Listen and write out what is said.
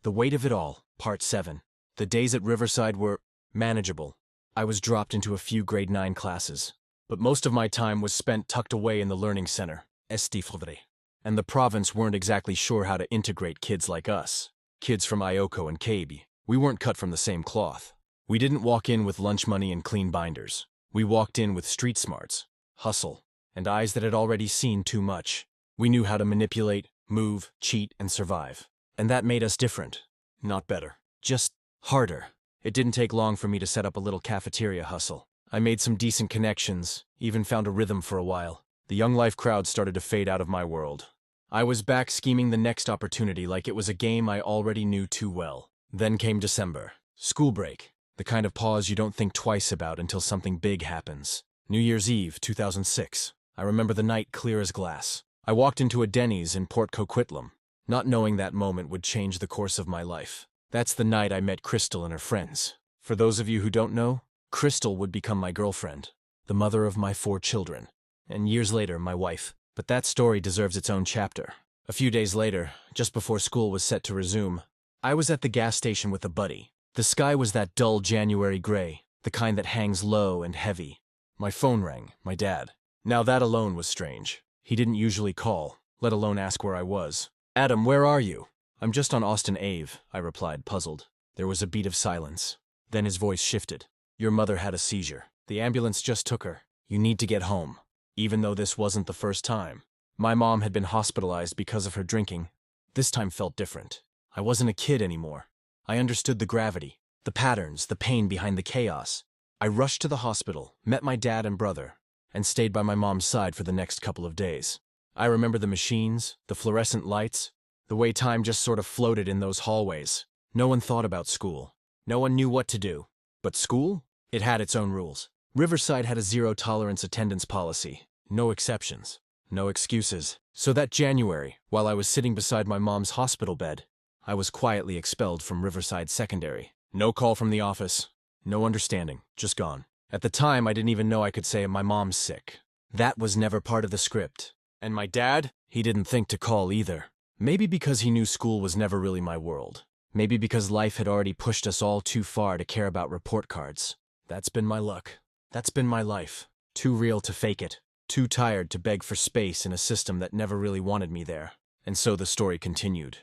The weight of it all, Part 7. The days at Riverside were manageable. I was dropped into a few grade 9 classes, but most of my time was spent tucked away in the learning center, Expelled. And the province weren't exactly sure how to integrate kids like us. Kids from Ioko and Kabi. We weren't cut from the same cloth. We didn't walk in with lunch money and clean binders. We walked in with street smarts, hustle, and eyes that had already seen too much. We knew how to manipulate, move, cheat, and survive. And that made us different. Not better. Just harder. It didn't take long for me to set up a little cafeteria hustle. I made some decent connections, even found a rhythm for a while. The young life crowd started to fade out of my world. I was back scheming the next opportunity like it was a game I already knew too well. Then came December. School break. The kind of pause you don't think twice about until something big happens. New Year's Eve, 2006. I remember the night clear as glass. I walked into a Denny's in Port Coquitlam, not knowing that moment would change the course of my life. That's the night I met Crystal and her friends. For those of you who don't know, Crystal would become my girlfriend, the mother of my 4 children, and years later, my wife. But that story deserves its own chapter. A few days later, just before school was set to resume, I was at the gas station with a buddy. The sky was that dull January gray, the kind that hangs low and heavy. My phone rang, my dad. Now that alone was strange. He didn't usually call, let alone ask where I was. "Adam, where are you?" "I'm just on Austin Ave," I replied, puzzled. There was a beat of silence. Then his voice shifted. "Your mother had a seizure. The ambulance just took her. You need to get home." Even though this wasn't the first time. My mom had been hospitalized because of her drinking. This time felt different. I wasn't a kid anymore. I understood the gravity, the patterns, the pain behind the chaos. I rushed to the hospital, met my dad and brother, and stayed by my mom's side for the next couple of days. I remember the machines, the fluorescent lights, the way time just sort of floated in those hallways. No one thought about school. No one knew what to do. But school? It had its own rules. Riverside had a zero-tolerance attendance policy. No exceptions. No excuses. So that January, while I was sitting beside my mom's hospital bed, I was quietly expelled from Riverside Secondary. No call from the office. No understanding. Just gone. At the time, I didn't even know I could say my mom's sick. That was never part of the script. And my dad? He didn't think to call either. Maybe because he knew school was never really my world. Maybe because life had already pushed us all too far to care about report cards. That's been my luck. That's been my life. Too real to fake it. Too tired to beg for space in a system that never really wanted me there. And so the story continued.